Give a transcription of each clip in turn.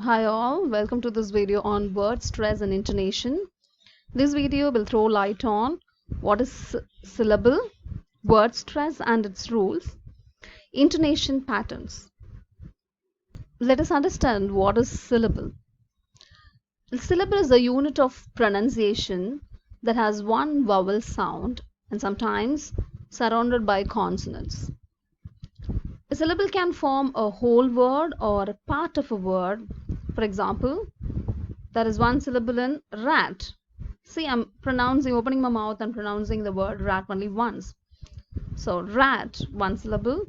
Hi all, welcome to this video on word stress and intonation. This video will throw light on what is syllable, word stress and its rules, intonation patterns. Let us understand what is syllable. The syllable is a unit of pronunciation that has one vowel sound and sometimes surrounded by consonants. A syllable can form a whole word or a part of a word. For example, there is one syllable in rat. See, I'm opening my mouth and pronouncing the word rat only once. So, rat, one syllable.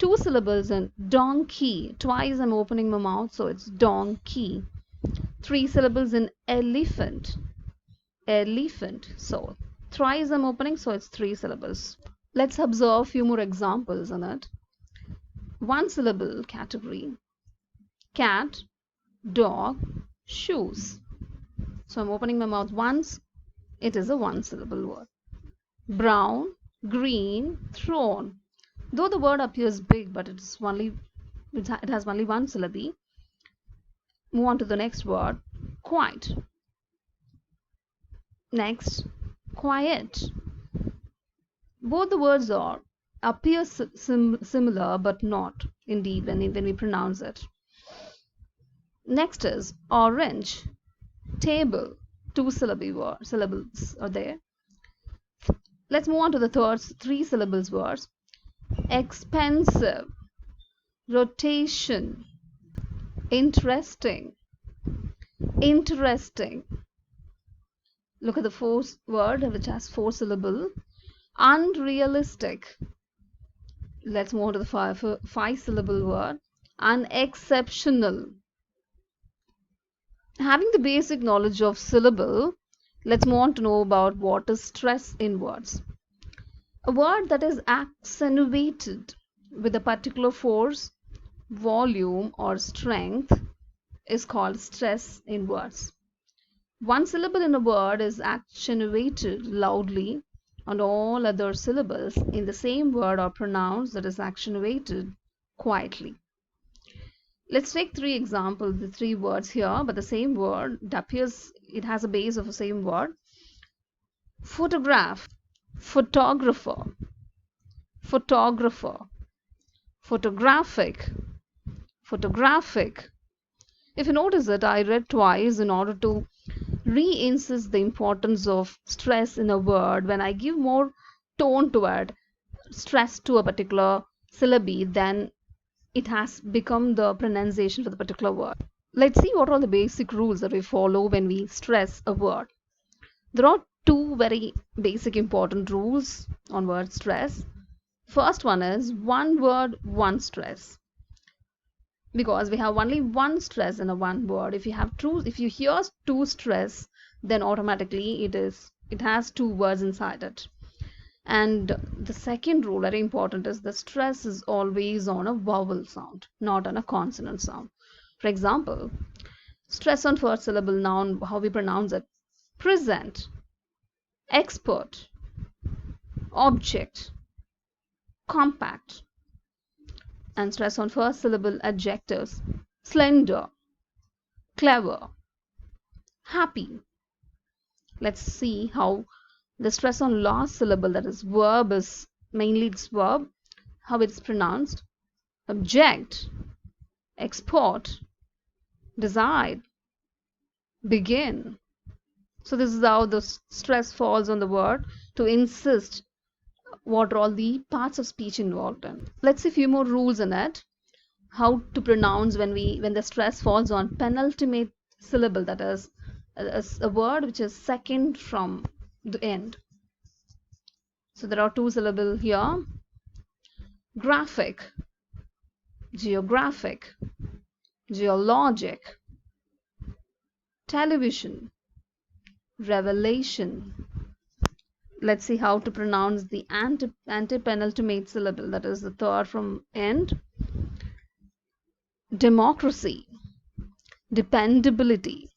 Two syllables in donkey. Twice I'm opening my mouth, so it's donkey. Three syllables in elephant. Elephant. So, thrice I'm opening, so it's three syllables. Let's observe a few more examples in it. One syllable category. Cat, dog, shoes. So I'm opening my mouth once. It is a one syllable word. Brown, green, throne. Though the word appears big, but it has only one syllable. Move on to the next word. Quiet. Next, quiet. Both the words appear similar, but not indeed when we pronounce it. Next is orange. Table. Two syllables are there. Let's move on to the three syllables words. Expensive, rotation, interesting, interesting. Look at the fourth word which has four syllables. Unrealistic. Let's move on to the five syllable word. Unexceptional. Having the basic knowledge of syllable, let's move on to know about what is stress in words. A word that is accentuated with a particular force, volume or strength is called stress in words. One syllable in a word is accentuated loudly and all other syllables in the same word are pronounced that is accentuated quietly. Let's take three examples, the three words here, but the same word, it has a base of the same word. Photograph, photographer, photographer, photographic, photographic. If you notice it, I read twice in order to re-insist the importance of stress in a word. When I give more tone to it, stress to a particular syllable, then it has become the pronunciation for the particular word. Let's see what are the basic rules that we follow when we stress a word. There are two very basic important rules on word stress. First one is one word, one stress. Because we have only one stress in a one word. If you hear two stress, then automatically it has two words inside it. And the second rule, very important, is the stress is always on a vowel sound, not on a consonant sound. For example, stress on first syllable noun, how we pronounce it. Present, expert, object, compact. And stress on first syllable adjectives. Slender, clever, happy. Let's see how the stress on last syllable, that is verb, is mainly its verb, how it's pronounced. Object, export, decide, begin. So this is how the stress falls on the word to insist what are all the parts of speech involved in. Let's see a few more rules in it. How to pronounce when the stress falls on penultimate syllable, that is a word which is second from the end. So there are two syllables here. Graphic, geographic, geologic, television, revelation. Let's see how to pronounce the antepenultimate syllable, that is the third from end. Democracy, dependability,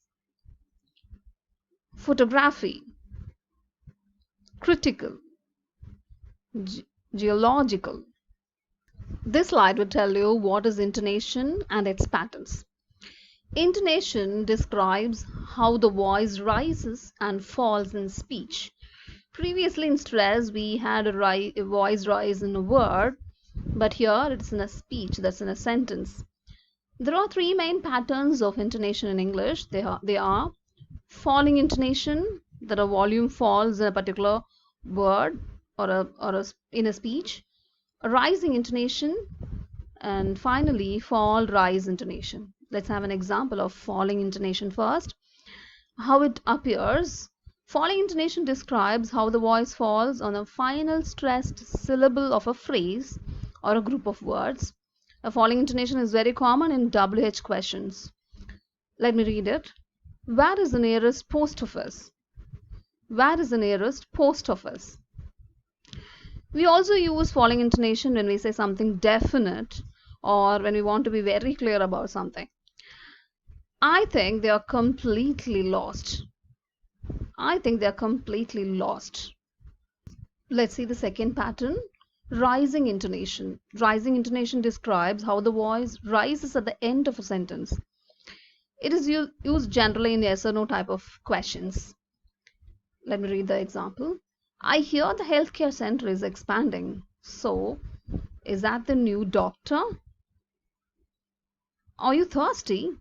photography, critical, geological. This slide will tell you what is intonation and its patterns. Intonation describes how the voice rises and falls in speech. Previously in stress, we had a voice rise in a word, but here it's in a speech, that's in a sentence. There are three main patterns of intonation in English. They are falling intonation, that a volume falls in a particular word in a speech, a rising intonation, and finally fall rise intonation. Let's have an example of falling intonation first. How it appears. Falling intonation describes how the voice falls on a final stressed syllable of a phrase or a group of words. A falling intonation is very common in WH questions. Let me read it. Where is the nearest post office? Where is the nearest post office? We also use falling intonation when we say something definite or when we want to be very clear about something. I think they are completely lost. I think they are completely lost. Let's see the second pattern. Rising intonation. Rising intonation describes how the voice rises at the end of a sentence. It is used generally in yes or no type of questions. Let me read the example. I hear the healthcare center is expanding. So, is that the new doctor? Are you thirsty?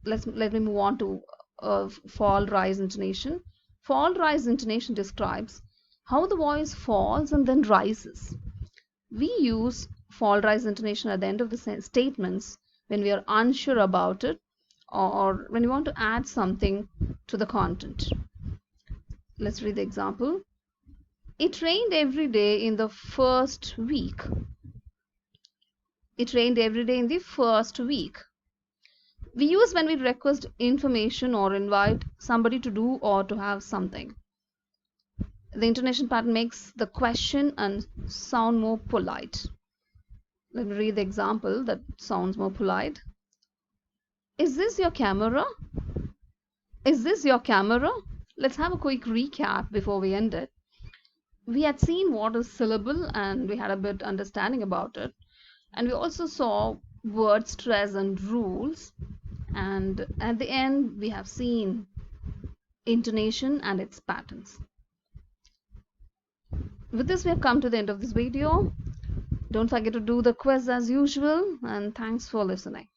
Let me move on to fall rise intonation. Fall rise intonation describes how the voice falls and then rises. We use fall rise intonation at the end of the statements when we are unsure about it or when we want to add something to the content. Let's read the example. It rained every day in the first week. It rained every day in the first week. We use when we request information or invite somebody to do or to have something. The intonation pattern makes the question and sound more polite. Let me read the example that sounds more polite. Is this your camera? Is this your camera? Let's have a quick recap before we end it. We had seen what is syllable and we had a bit understanding about it. And we also saw word stress and rules. And at the end, we have seen intonation and its patterns. With this, we have come to the end of this video. Don't forget to do the quiz as usual, and thanks for listening.